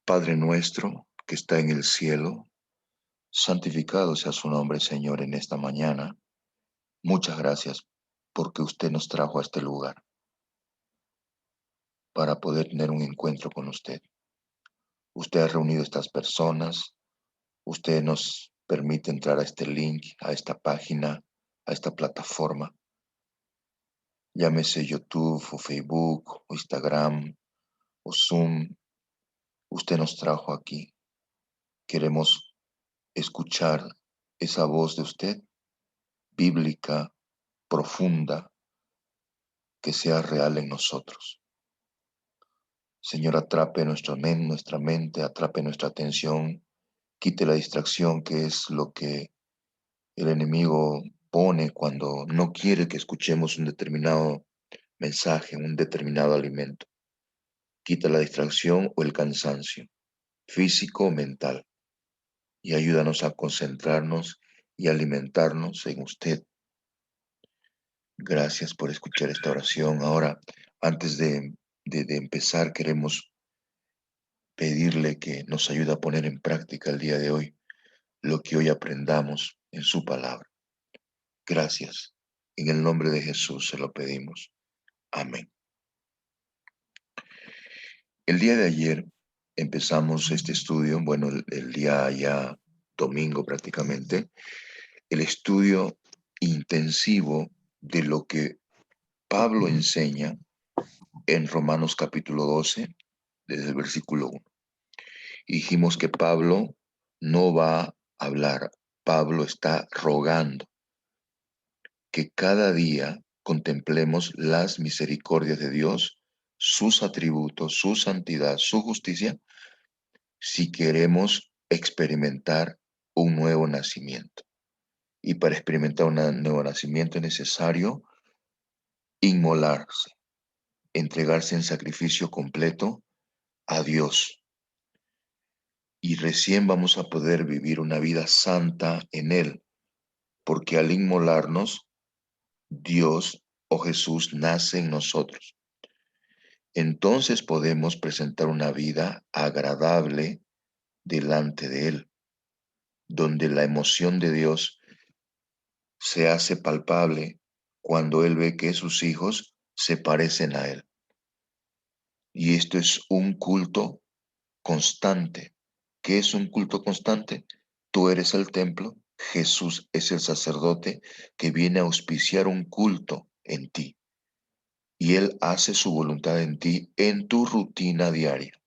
Padre nuestro que está en el cielo, santificado sea su nombre, Señor, en esta mañana. Muchas gracias porque usted nos trajo a este lugar para poder tener un encuentro con usted. Usted ha reunido a estas personas, usted nos permite entrar a este link, a esta página, a esta plataforma, llámese YouTube o Facebook o Instagram o Zoom. Usted nos trajo aquí. Queremos escuchar esa voz de usted, bíblica, profunda, que sea real en nosotros. Señor, atrape nuestra mente, atrape nuestra atención, quite la distracción que es lo que el enemigo pone cuando no quiere que escuchemos un determinado mensaje, un determinado alimento. Quita la distracción o el cansancio, físico o mental, y ayúdanos a concentrarnos y alimentarnos en usted. Gracias por escuchar esta oración. Ahora, antes de empezar, queremos pedirle que nos ayude a poner en práctica el día de hoy lo que hoy aprendamos en su palabra. Gracias. En el nombre de Jesús se lo pedimos. Amén. El día de ayer empezamos este estudio, bueno, el día ya domingo prácticamente, el estudio intensivo de lo que Pablo enseña en Romanos capítulo 12, desde el versículo 1. Dijimos que Pablo no va a hablar, Pablo está rogando que cada día contemplemos las misericordias de Dios, sus atributos, su santidad, su justicia, si queremos experimentar un nuevo nacimiento. Y para experimentar un nuevo nacimiento es necesario inmolarse, entregarse en sacrificio completo a Dios. Y recién vamos a poder vivir una vida santa en Él, porque al inmolarnos, Dios o Jesús nace en nosotros. Entonces podemos presentar una vida agradable delante de Él, donde la emoción de Dios se hace palpable cuando Él ve que sus hijos se parecen a Él. Y esto es un culto constante. ¿Qué es un culto constante? Tú eres el templo, Jesús es el sacerdote que viene a auspiciar un culto en ti. Y Él hace su voluntad en ti en tu rutina diaria,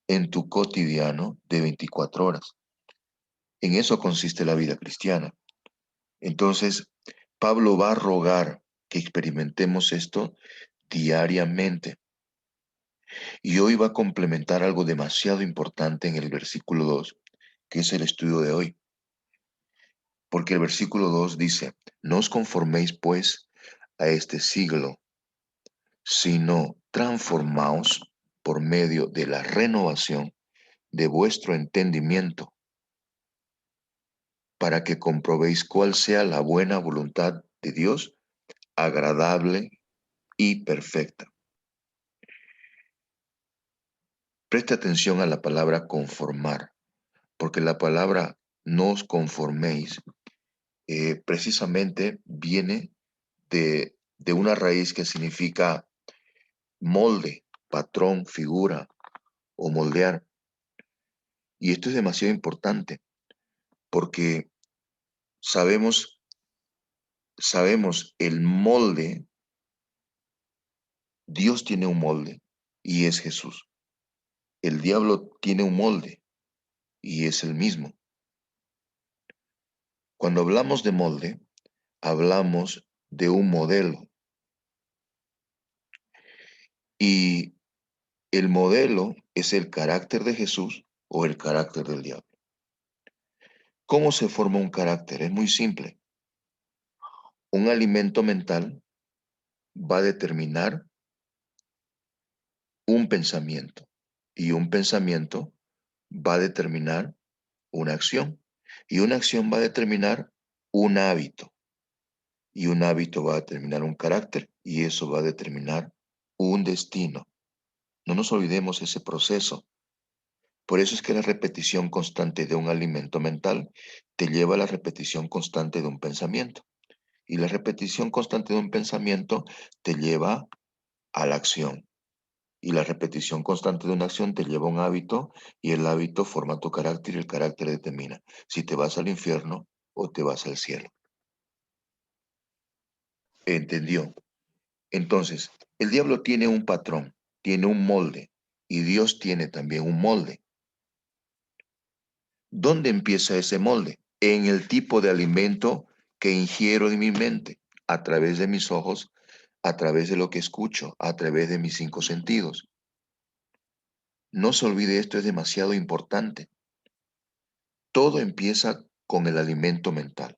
en tu cotidiano de 24 horas. En eso consiste la vida cristiana. Entonces, Pablo va a rogar que experimentemos esto diariamente. Y hoy va a complementar algo demasiado importante en el versículo 2, que es el estudio de hoy. Porque el versículo 2 dice, no os conforméis pues a este siglo, sino transformaos por medio de la renovación de vuestro entendimiento, para que comprobéis cuál sea la buena voluntad de Dios, agradable y perfecta. Preste atención a la palabra conformar, porque la palabra no os conforméis precisamente viene de una raíz que significa molde, patrón, figura o moldear. Y esto es demasiado importante porque sabemos, sabemos el molde, Dios tiene un molde y es Jesús. El diablo tiene un molde y es el mismo. Cuando hablamos de molde, hablamos de un modelo. Y el modelo es el carácter de Jesús o el carácter del diablo. ¿Cómo se forma un carácter? Es muy simple. Un alimento mental va a determinar un pensamiento y un pensamiento va a determinar una acción y una acción va a determinar un hábito y un hábito va a determinar un carácter y eso va a determinar un destino. No nos olvidemos ese proceso. Por eso es que la repetición constante de un alimento mental te lleva a la repetición constante de un pensamiento. Y la repetición constante de un pensamiento te lleva a la acción. Y la repetición constante de una acción te lleva a un hábito y el hábito forma tu carácter y el carácter determina si te vas al infierno o te vas al cielo. ¿Entendió? Entonces, el diablo tiene un patrón, tiene un molde y Dios tiene también un molde. ¿Dónde empieza ese molde? En el tipo de alimento que ingiero en mi mente, a través de mis ojos, a través de lo que escucho, a través de mis 5 sentidos. No se olvide, esto es demasiado importante. Todo empieza con el alimento mental.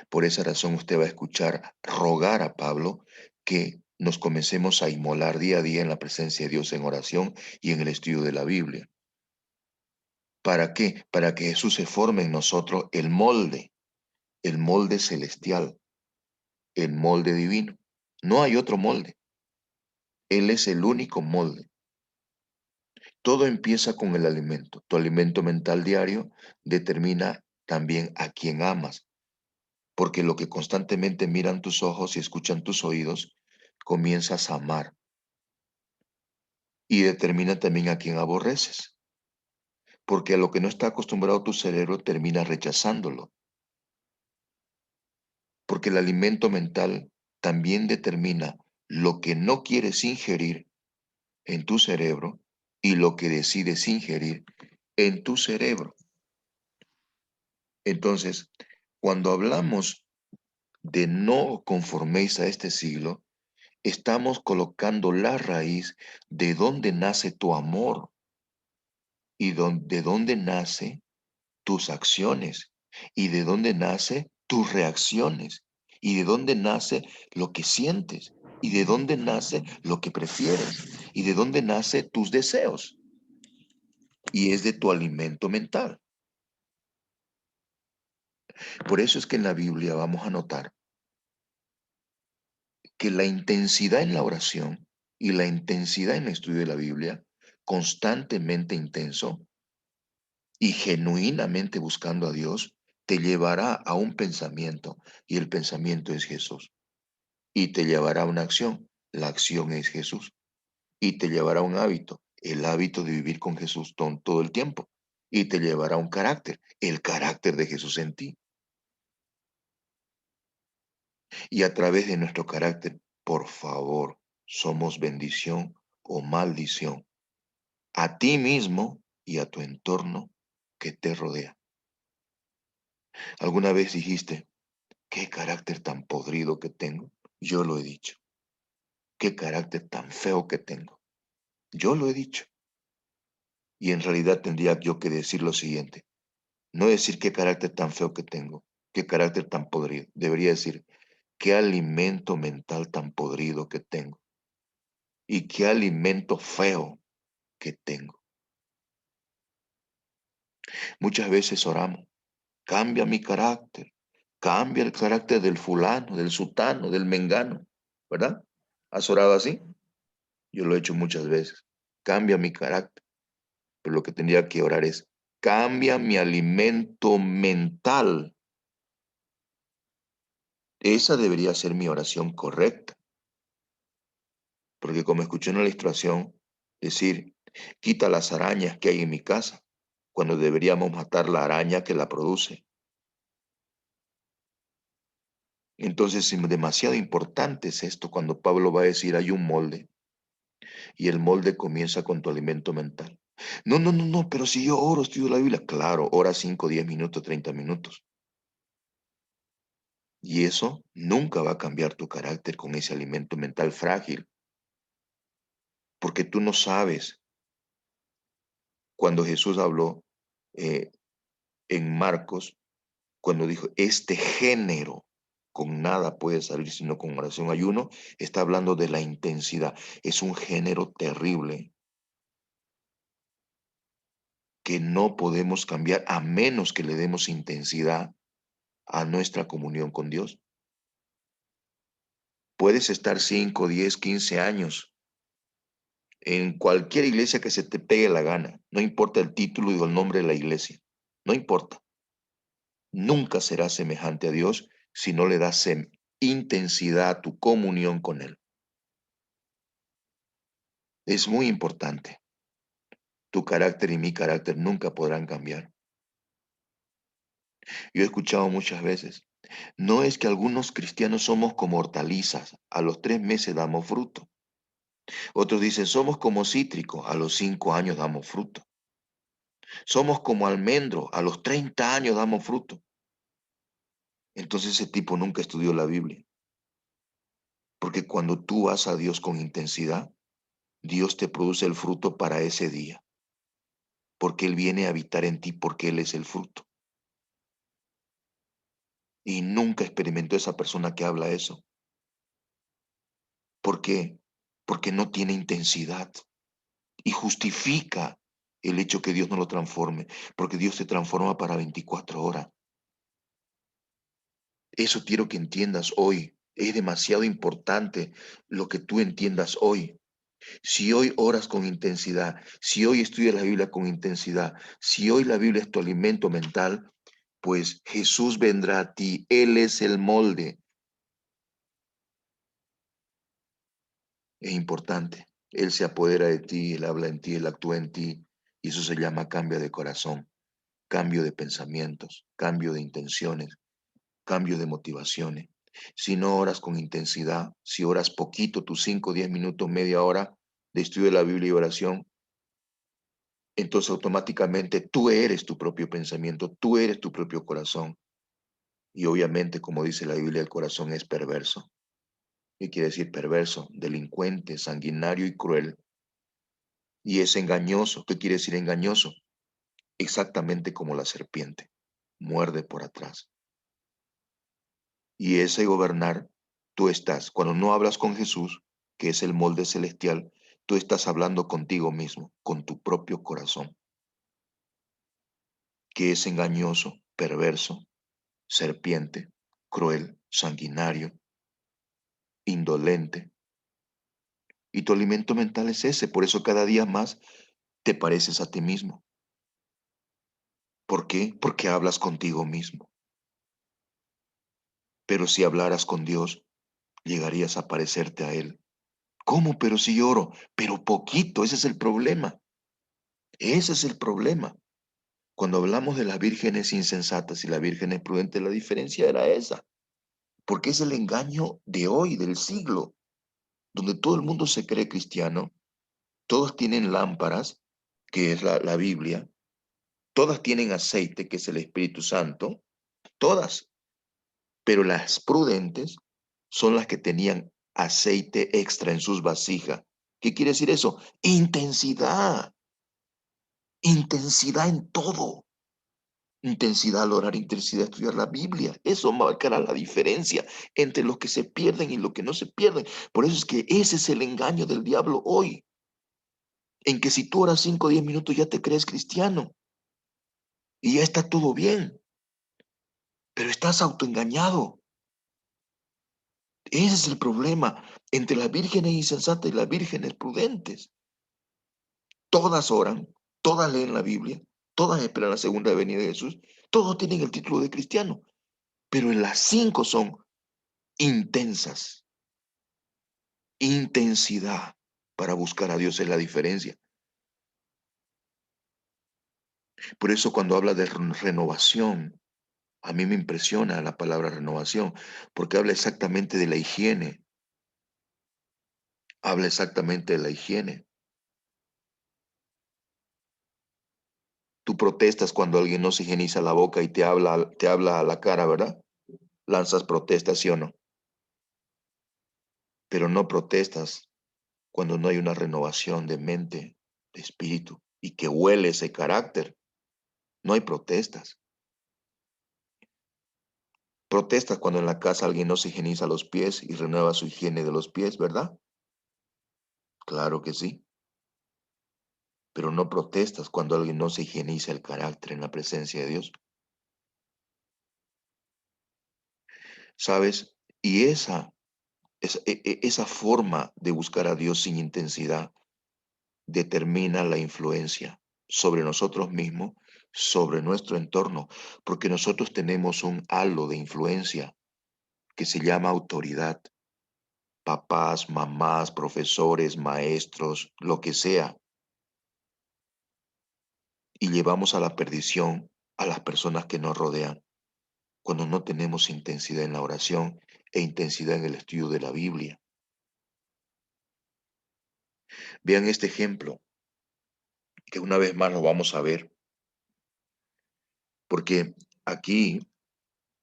Por esa razón usted va a escuchar rogar a Pablo que nos comencemos a inmolar día a día en la presencia de Dios en oración y en el estudio de la Biblia. ¿Para qué? Para que Jesús se forme en nosotros el molde celestial, el molde divino. No hay otro molde. Él es el único molde. Todo empieza con el alimento. Tu alimento mental diario determina también a quién amas, porque lo que constantemente miran tus ojos y escuchan tus oídos, comienzas a amar y determina también a quién aborreces, porque a lo que no está acostumbrado tu cerebro termina rechazándolo, porque el alimento mental también determina lo que no quieres ingerir en tu cerebro y lo que decides ingerir en tu cerebro. Entonces, cuando hablamos de no conforméis a este siglo, estamos colocando la raíz de dónde nace tu amor y de dónde nace tus acciones y de dónde nace tus reacciones y de dónde nace lo que sientes y de dónde nace lo que prefieres y de dónde nace tus deseos y es de tu alimento mental. Por eso es que en la Biblia vamos a notar que la intensidad en la oración y la intensidad en el estudio de la Biblia, constantemente intenso y genuinamente buscando a Dios, te llevará a un pensamiento y el pensamiento es Jesús. Y te llevará a una acción, la acción es Jesús. Y te llevará a un hábito, el hábito de vivir con Jesús todo el tiempo. Y te llevará a un carácter, el carácter de Jesús en ti. Y a través de nuestro carácter, por favor, somos bendición o maldición a ti mismo y a tu entorno que te rodea. ¿Alguna vez dijiste, qué carácter tan podrido que tengo? Yo lo he dicho. Qué carácter tan feo que tengo. Yo lo he dicho. Y en realidad tendría yo que decir lo siguiente. No decir qué carácter tan feo que tengo, qué carácter tan podrido. Debería decir, qué alimento mental tan podrido que tengo. Y qué alimento feo que tengo. Muchas veces oramos, cambia mi carácter, cambia el carácter del fulano, del sutano, del mengano, ¿verdad? ¿Has orado así? Yo lo he hecho muchas veces. Cambia mi carácter. Pero lo que tendría que orar es, cambia mi alimento mental. Esa debería ser mi oración correcta. Porque como escuché en la ilustración decir, quita las arañas que hay en mi casa, cuando deberíamos matar la araña que la produce. Entonces, demasiado importante es esto cuando Pablo va a decir hay un molde y el molde comienza con tu alimento mental. No, no, no, no, pero si yo oro, estudio la Biblia, claro, ora 5, 10 minutos, 30 minutos. Y eso nunca va a cambiar tu carácter con ese alimento mental frágil, porque tú no sabes cuando Jesús habló eh, en Marcos, cuando dijo, este género con nada puede salir sino con oración y ayuno, está hablando de la intensidad. Es un género terrible que no podemos cambiar a menos que le demos intensidad a nuestra comunión con Dios. Puedes estar 5, 10, 15 años en cualquier iglesia que se te pegue la gana, no importa el título y el nombre de la iglesia, no importa. Nunca serás semejante a Dios si no le das intensidad a tu comunión con Él. Es muy importante. Tu carácter y mi carácter nunca podrán cambiar. Yo he escuchado muchas veces, no es que algunos cristianos somos como hortalizas, a los 3 meses damos fruto. Otros dicen, somos como cítricos, a los 5 años damos fruto. Somos como almendro, a los 30 años damos fruto. Entonces ese tipo nunca estudió la Biblia. Porque cuando tú vas a Dios con intensidad, Dios te produce el fruto para ese día. Porque Él viene a habitar en ti porque Él es el fruto. Y nunca experimentó esa persona que habla eso. ¿Por qué? Porque no tiene intensidad y justifica el hecho que Dios no lo transforme, porque Dios te transforma para 24 horas. Eso quiero que entiendas hoy. Es demasiado importante lo que tú entiendas hoy. Si hoy oras con intensidad, si hoy estudias la Biblia con intensidad, si hoy la Biblia es tu alimento mental, pues Jesús vendrá a ti. Él es el molde. Es importante. Él se apodera de ti, Él habla en ti, Él actúa en ti. Y eso se llama cambio de corazón, cambio de pensamientos, cambio de intenciones, cambio de motivaciones. Si no oras con intensidad, si oras poquito, tus 5, 10 minutos, media hora de estudio de la Biblia y oración, entonces automáticamente tú eres tu propio pensamiento, tú eres tu propio corazón. Y obviamente, como dice la Biblia, el corazón es perverso. ¿Qué quiere decir perverso? Delincuente, sanguinario y cruel. Y es engañoso. ¿Qué quiere decir engañoso? Exactamente como la serpiente. Muerde por atrás. Y ese gobernar, tú estás, cuando no hablas con Jesús, que es el molde celestial, tú estás hablando contigo mismo, con tu propio corazón, que es engañoso, perverso, serpiente, cruel, sanguinario, indolente. Y tu alimento mental es ese, por eso cada día más te pareces a ti mismo. ¿Por qué? Porque hablas contigo mismo. Pero si hablaras con Dios, llegarías a parecerte a Él. ¿Cómo? Pero si lloro, pero poquito, ese es el problema. Ese es el problema. Cuando hablamos de las vírgenes insensatas y las vírgenes prudentes, la diferencia era esa. Porque es el engaño de hoy, del siglo, donde todo el mundo se cree cristiano, todos tienen lámparas, que es la Biblia, todas tienen aceite, que es el Espíritu Santo, todas, pero las prudentes son las que tenían aceite extra en sus vasijas. ¿Qué quiere decir eso? Intensidad, intensidad en todo. Intensidad al orar, intensidad a estudiar la Biblia. Eso marcará la diferencia entre los que se pierden y los que no se pierden. Por eso es que ese es el engaño del diablo hoy, en que si tú oras 5 o 10 minutos ya te crees cristiano y ya está todo bien, pero estás autoengañado. Ese es el problema entre las vírgenes insensatas y las vírgenes prudentes. Todas oran, todas leen la Biblia, todas esperan la segunda venida de Jesús, todos tienen el título de cristiano, pero en las 5 son intensas. Intensidad para buscar a Dios es la diferencia. Por eso cuando habla de renovación, a mí me impresiona la palabra renovación, porque habla exactamente de la higiene, habla exactamente de la higiene. Tú protestas cuando alguien no se higieniza la boca y te habla a la cara, ¿verdad? Lanzas protestas, ¿sí o no? Pero no protestas cuando no hay una renovación de mente, de espíritu, y que huele ese carácter. No hay protestas. Protestas cuando en la casa alguien no se higieniza los pies y renueva su higiene de los pies, ¿verdad? Claro que sí. Pero no protestas cuando alguien no se higieniza el carácter en la presencia de Dios. ¿Sabes? Y esa forma de buscar a Dios sin intensidad determina la influencia sobre nosotros mismos, sobre nuestro entorno, porque nosotros tenemos un halo de influencia que se llama autoridad. Papás, mamás, profesores, maestros, lo que sea, y llevamos a la perdición a las personas que nos rodean cuando no tenemos intensidad en la oración e intensidad en el estudio de la Biblia. Vean este ejemplo, que una vez más lo vamos a ver, porque aquí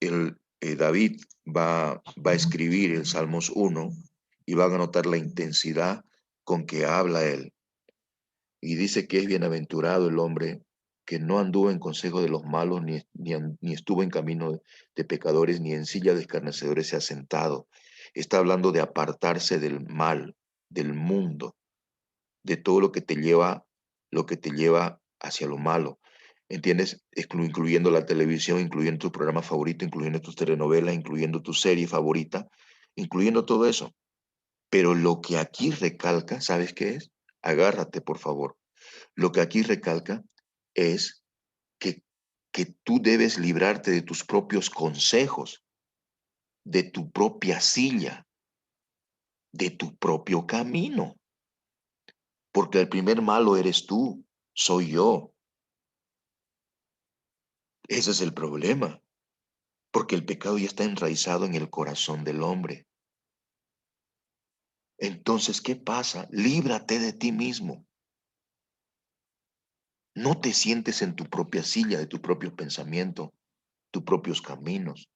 David va a escribir el Salmos 1 y van a notar la intensidad con que habla él. Y dice que es bienaventurado el hombre que no anduvo en consejo de los malos, ni estuvo en camino de pecadores, ni en silla de escarnecedores se ha sentado. Está hablando de apartarse del mal, del mundo, de todo lo que te lleva hacia lo malo. ¿Entiendes? Incluyendo la televisión, incluyendo tu programa favorito, incluyendo tus telenovelas, incluyendo tu serie favorita, incluyendo todo eso. Pero lo que aquí recalca, ¿sabes qué es? Agárrate, por favor. Lo que aquí recalca es que, que tú debes librarte de tus propios consejos, de tu propia silla, de tu propio camino, porque el primer malo eres tú, soy yo. Ese es el problema, porque el pecado ya está enraizado en el corazón del hombre. Entonces, ¿qué pasa? Líbrate de ti mismo. No te sientes en tu propia silla, de tu propio pensamiento, tus propios caminos,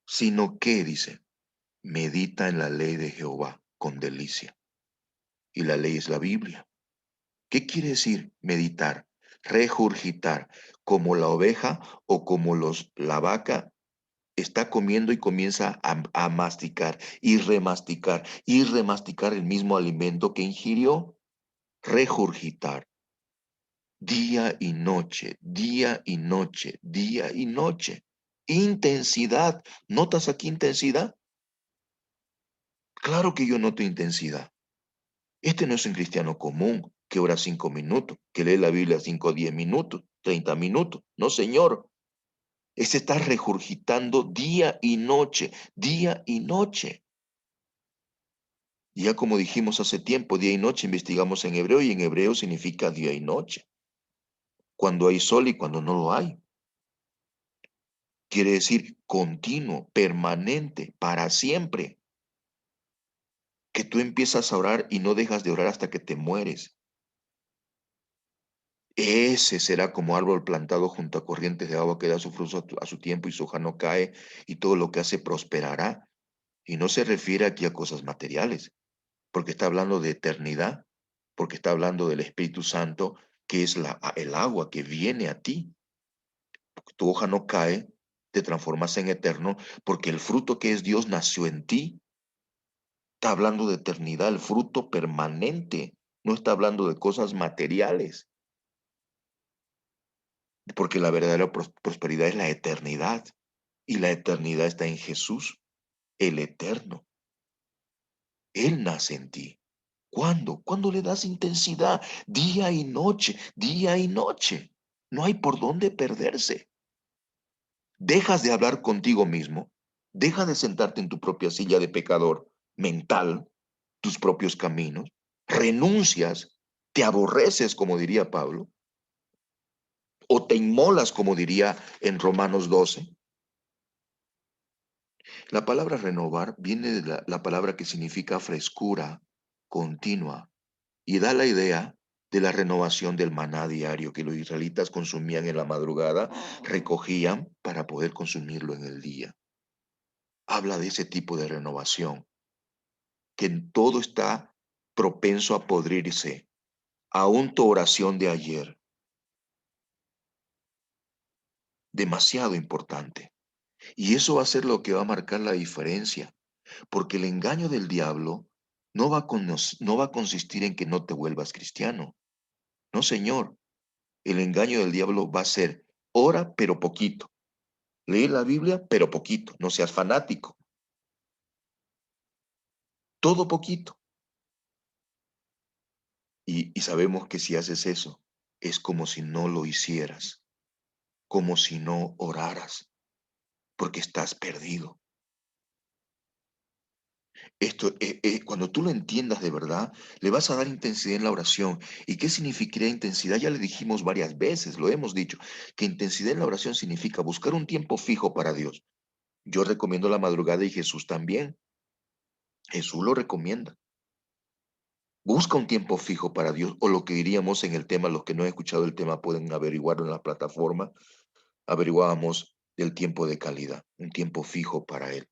sino que, dice, medita en la ley de Jehová con delicia. Y la ley es la Biblia. ¿Qué quiere decir meditar? Regurgitar, como la oveja o como la vaca está comiendo y comienza a masticar y remasticar el mismo alimento que ingirió. Regurgitar, día y noche, día y noche, día y noche. Intensidad. ¿Notas aquí intensidad? Claro que yo noto intensidad. Este no es un cristiano común que ora 5 minutos, que lee la Biblia 5 o 10 minutos, 30 minutos. No, señor. Este está regurgitando día y noche, día y noche. Y ya como dijimos hace tiempo, día y noche investigamos en hebreo y en hebreo significa día y noche. Cuando hay sol y cuando no lo hay. Quiere decir continuo, permanente, para siempre. Que tú empiezas a orar y no dejas de orar hasta que te mueres. Ese será como árbol plantado junto a corrientes de agua que da su fruto a su tiempo y su hoja no cae y todo lo que hace prosperará. Y no se refiere aquí a cosas materiales, porque está hablando de eternidad, porque está hablando del Espíritu Santo, que es el agua que viene a ti. Tu hoja no cae, te transformas en eterno, porque el fruto que es Dios nació en ti. Está hablando de eternidad, el fruto permanente. No está hablando de cosas materiales, porque la verdadera prosperidad es la eternidad. Y la eternidad está en Jesús, el eterno. Él nace en ti. ¿Cuándo? Cuando le das intensidad, día y noche, día y noche. No hay por dónde perderse. Dejas de hablar contigo mismo, deja de sentarte en tu propia silla de pecador mental, tus propios caminos, renuncias, te aborreces, como diría Pablo, o te inmolas, como diría en Romanos 12. La palabra renovar viene de la palabra que significa frescura continua y da la idea de la renovación del maná diario que los israelitas consumían en la madrugada, recogían para poder consumirlo en el día. Habla de ese tipo de renovación, que en todo está propenso a podrirse, aún tu oración de ayer, demasiado importante. Y eso va a ser lo que va a marcar la diferencia, porque el engaño del diablo no va a consistir en que no te vuelvas cristiano. No, señor. El engaño del diablo va a ser ora, pero poquito. Lee la Biblia, pero poquito. No seas fanático. Todo poquito. Y sabemos que si haces eso, es como si no lo hicieras, como si no oraras, porque estás perdido. Esto, cuando tú lo entiendas de verdad, le vas a dar intensidad en la oración. ¿Y qué significaría intensidad? Ya le dijimos varias veces, lo hemos dicho, que intensidad en la oración significa buscar un tiempo fijo para Dios. Yo recomiendo la madrugada y Jesús también. Jesús lo recomienda. Busca un tiempo fijo para Dios, o lo que diríamos en el tema, los que no han escuchado el tema pueden averiguarlo en la plataforma. Averiguábamos del tiempo de calidad, un tiempo fijo para Él,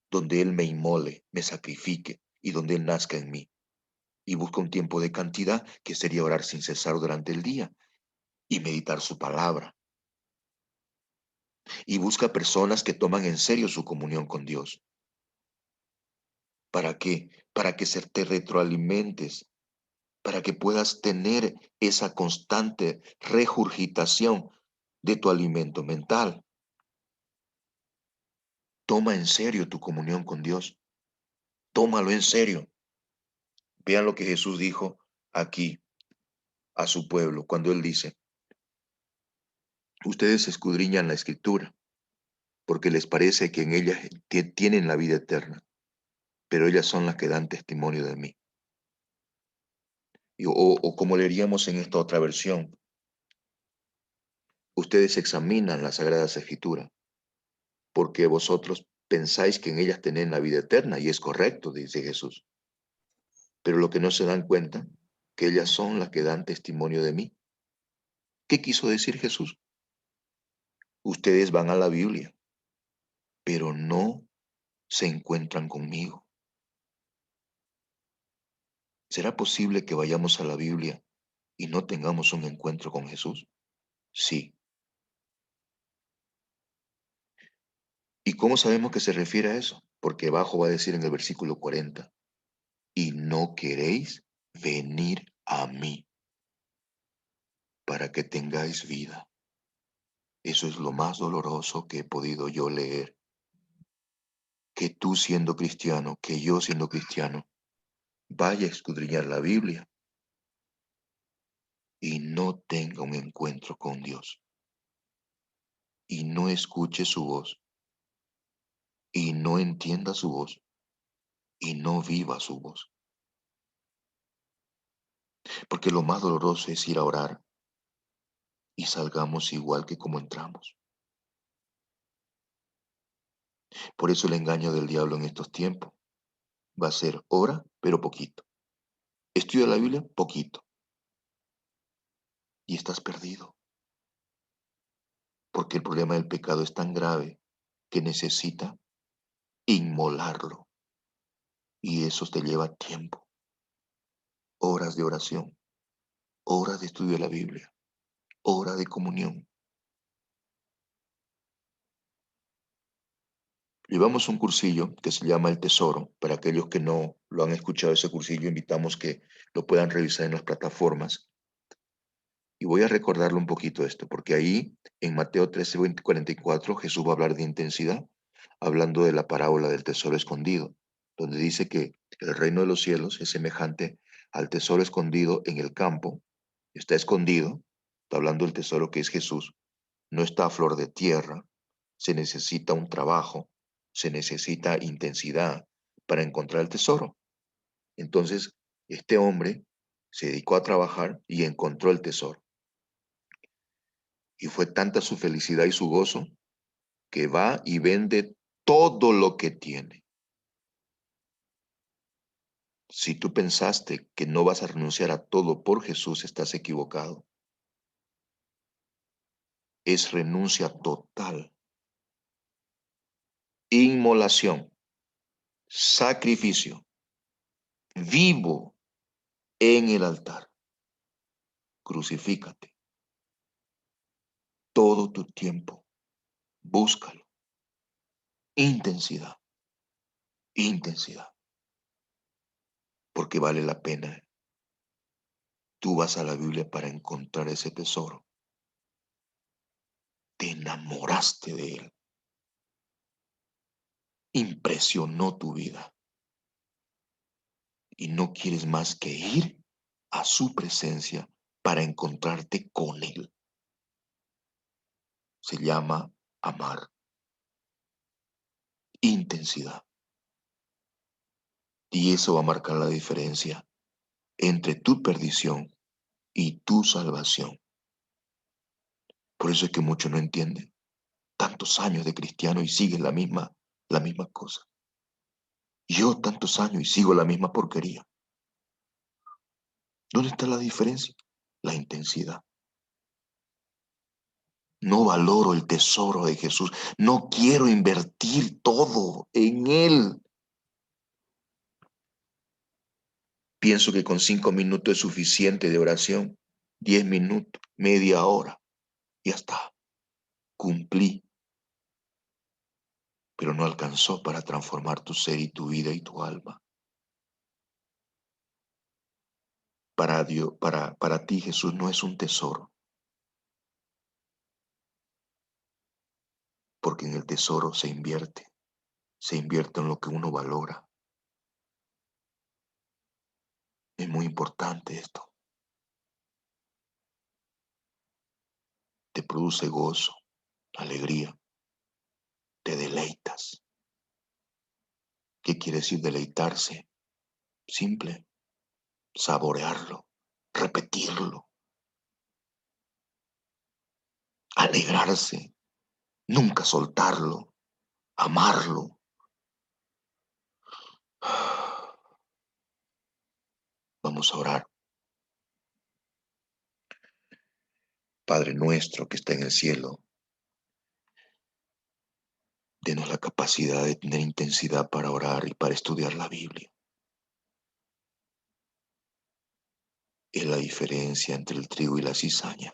donde Él me inmole, me sacrifique y donde Él nazca en mí. Y busca un tiempo de cantidad que sería orar sin cesar durante el día y meditar su palabra. Y busca personas que toman en serio su comunión con Dios. ¿Para qué? Para que te retroalimentes, para que puedas tener esa constante regurgitación de tu alimento mental. Toma en serio tu comunión con Dios. Tómalo en serio. Vean lo que Jesús dijo aquí a su pueblo cuando Él dice, ustedes escudriñan la escritura porque les parece que en ellas tienen la vida eterna, pero ellas son las que dan testimonio de mí. O como leeríamos en esta otra versión, ustedes examinan las sagradas escrituras porque vosotros pensáis que en ellas tenéis la vida eterna, y es correcto, dice Jesús, pero lo que no se dan cuenta, que ellas son las que dan testimonio de mí. ¿Qué quiso decir Jesús? Ustedes van a la Biblia, pero no se encuentran conmigo. ¿Será posible que vayamos a la Biblia y no tengamos un encuentro con Jesús? Sí. ¿Y cómo sabemos que se refiere a eso? Porque abajo va a decir en el versículo 40, y no queréis venir a mí para que tengáis vida. Eso es lo más doloroso que he podido yo leer. Que tú siendo cristiano, que yo siendo cristiano, vaya a escudriñar la Biblia y no tenga un encuentro con Dios. Y no escuche su voz. Y no entienda su voz. Y no viva su voz. Porque lo más doloroso es ir a orar y salgamos igual que como entramos. Por eso el engaño del diablo en estos tiempos va a ser ora, pero poquito. Estudia la Biblia, poquito. Y estás perdido. Porque el problema del pecado es tan grave que necesita inmolarlo. Y eso te lleva tiempo, horas de oración, horas de estudio de la Biblia, horas de comunión. Llevamos un cursillo que se llama El Tesoro. Para aquellos que no lo han escuchado, ese cursillo, invitamos que lo puedan revisar en las plataformas. Y voy a recordarle un poquito esto, porque ahí en Mateo 13, 20, 44, Jesús va a hablar de intensidad, hablando de la parábola del tesoro escondido, donde dice que el reino de los cielos es semejante al tesoro escondido en el campo. Está escondido, está hablando del tesoro que es Jesús, no está a flor de tierra, se necesita un trabajo, se necesita intensidad para encontrar el tesoro. Entonces, este hombre se dedicó a trabajar y encontró el tesoro. Y fue tanta su felicidad y su gozo que va y vende todo lo que tiene. Si tú pensaste que no vas a renunciar a todo por Jesús, estás equivocado. Es renuncia total, inmolación, sacrificio, vivo en el altar. Crucifícate todo tu tiempo. Búscalo. Intensidad, intensidad, porque vale la pena. Tú vas a la Biblia para encontrar ese tesoro. Te enamoraste de él. Impresionó tu vida y no quieres más que ir a su presencia para encontrarte con Él. Se llama amar, intensidad. Y eso va a marcar la diferencia entre tu perdición y tu salvación. Por eso es que muchos no entienden. Tantos años de cristiano y siguen la misma cosa. Yo tantos años y sigo la misma porquería. ¿Dónde está la diferencia? La intensidad. No valoro el tesoro de Jesús. No quiero invertir todo en Él. Pienso que con 5 minutos es suficiente de oración. 10 minutos, media hora. Ya está. Cumplí. Pero no alcanzó para transformar tu ser y tu vida y tu alma. Para Dios, para ti Jesús no es un tesoro. Porque en el tesoro se invierte. Se invierte en lo que uno valora. Es muy importante esto. Te produce gozo, alegría, te deleitas. ¿Qué quiere decir deleitarse? Simple, saborearlo, repetirlo, alegrarse, nunca soltarlo, amarlo. Vamos a orar. Padre nuestro que está en el cielo, denos la capacidad de tener intensidad para orar y para estudiar la Biblia. Es la diferencia entre el trigo y la cizaña,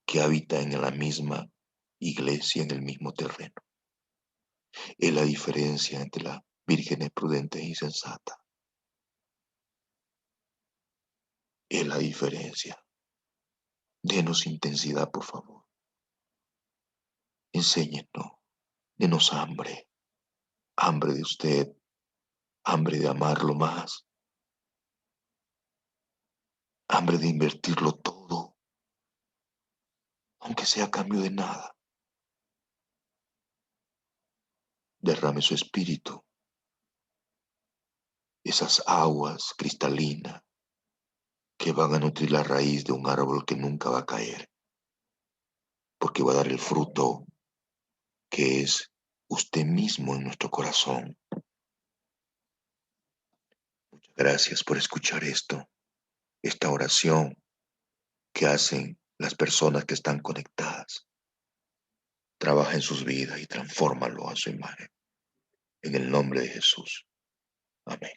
que habita en la misma iglesia, en el mismo terreno. Es la diferencia entre las vírgenes prudentes y sensatas. Es la diferencia. Denos intensidad, por favor. Enséñenos. Denos hambre. Hambre de usted. Hambre de amarlo más. Hambre de invertirlo todo, aunque sea a cambio de nada. Derrame su espíritu, esas aguas cristalinas que van a nutrir la raíz de un árbol que nunca va a caer, porque va a dar el fruto que es usted mismo en nuestro corazón. Muchas gracias por escuchar esta oración que hacen las personas que están conectadas. Trabaja en sus vidas y transfórmalo a su imagen. En el nombre de Jesús. Amén.